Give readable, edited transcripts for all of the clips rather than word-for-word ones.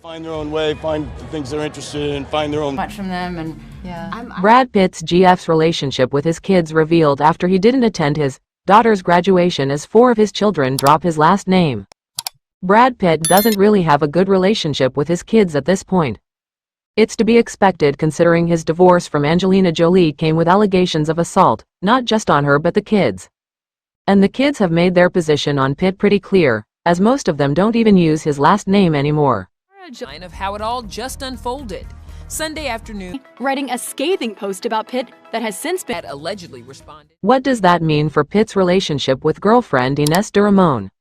Find their own way, find the things they're interested in, find their own. Much from them, and yeah. Brad Pitt's GF's relationship with his kids revealed after he didn't attend his daughter's graduation as 4 of his children drop his last name. Brad Pitt doesn't really have a good relationship with his kids at this point. It's to be expected considering his divorce from Angelina Jolie came with allegations of assault, not just on her but the kids. And the kids have made their position on Pitt pretty clear, as most of them don't even use his last name anymore. Of how it all just unfolded. Sunday afternoon, writing a scathing post about Pitt that has since been allegedly responded. What does that mean for Pitt's relationship with girlfriend Ines de Ramon?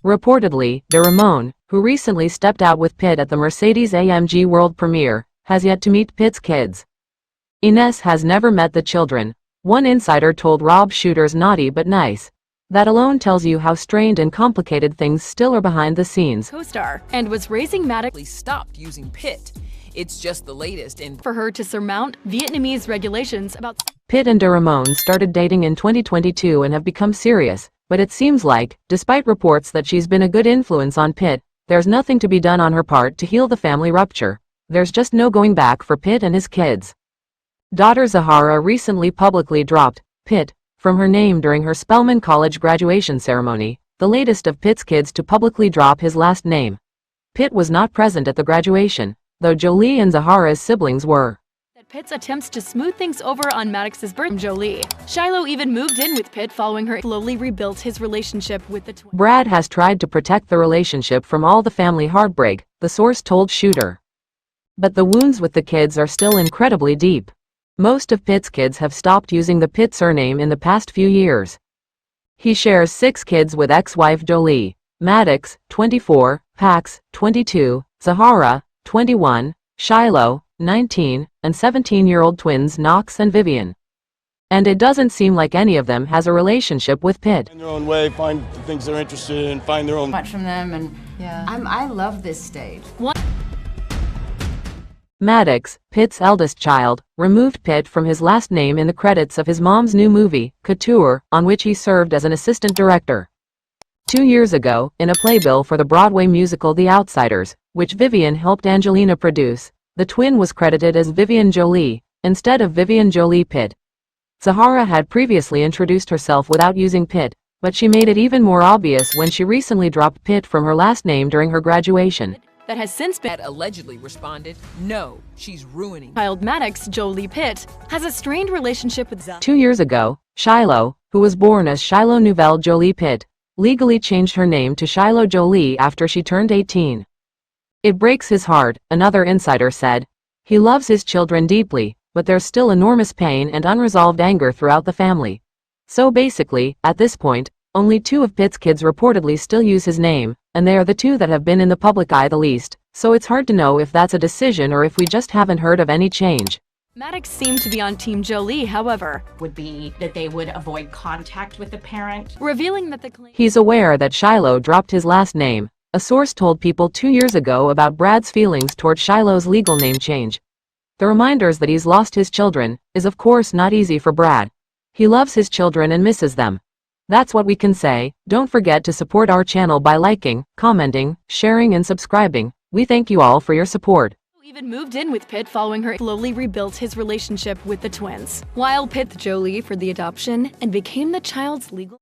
Reportedly, de Ramon, who recently stepped out with Pitt at the Mercedes-AMG world premiere, has yet to meet Pitt's kids. Ines has never met the children. One insider told Rob Shooter's Naughty But Nice. That alone tells you how strained and complicated things still are behind the scenes. Co-star and was raising Maddox Stopped using Pitt. It's just the latest in for her to surmount Vietnamese regulations about. Pitt and de Ramon started dating in 2022 and have become serious, but it seems like, despite reports that she's been a good influence on Pitt, there's nothing to be done on her part to heal the family rupture. There's just no going back for Pitt and his kids. Daughter Zahara recently publicly dropped Pitt from her name during her Spelman College graduation ceremony, the latest of Pitt's kids to publicly drop his last name. Pitt was not present at the graduation, though Jolie and Zahara's siblings were. That Pitt's attempts to smooth things over on Maddox's birth. Jolie. Shiloh even moved in with Pitt following her slowly rebuilt his relationship with the twins. Brad has tried to protect the relationship from all the family heartbreak, the source told Shooter. But the wounds with the kids are still incredibly deep. Most of Pitt's kids have stopped using the Pitt surname in the past few years. He shares 6 kids with ex-wife Jolie, Maddox, 24, Pax, 22, Zahara, 21, Shiloh, 19, and 17-year-old twins Knox and Vivian. And it doesn't seem like any of them has a relationship with Pitt. Find their own way, find the things they're interested in, find their own. Much from them, and yeah. I love this stage. Maddox, Pitt's eldest child, removed Pitt from his last name in the credits of his mom's new movie, Couture, on which he served as an assistant director. 2 years ago, in a playbill for the Broadway musical The Outsiders, which Vivian helped Angelina produce, the twin was credited as Vivian Jolie, instead of Vivian Jolie Pitt. Zahara had previously introduced herself without using Pitt, but she made it even more obvious when she recently dropped Pitt from her last name during her graduation. That has since been allegedly responded, no, she's ruining. Child Maddox, Jolie Pitt, has a strained relationship with 2 years ago, Shiloh, who was born as Shiloh Nouvelle Jolie Pitt, legally changed her name to Shiloh Jolie after she turned 18. It breaks his heart, another insider said. He loves his children deeply, but there's still enormous pain and unresolved anger throughout the family. So basically, at this point, only 2 of Pitt's kids reportedly still use his name, and they are the 2 that have been in the public eye the least, so it's hard to know if that's a decision or if we just haven't heard of any change. Maddox seemed to be on Team Jolie, however, would be that they would avoid contact with the parent, revealing that the claim. He's aware that Shiloh dropped his last name. A source told People 2 years ago about Brad's feelings toward Shiloh's legal name change. The reminders that he's lost his children is of course not easy for Brad. He loves his children and misses them. That's what we can say. Don't forget to support our channel by liking, commenting, sharing and subscribing. We thank you all for your support. Even moved in with Pitt following her slowly rebuilt his relationship with the twins, while Pitt Jolie for the adoption and became the child's legal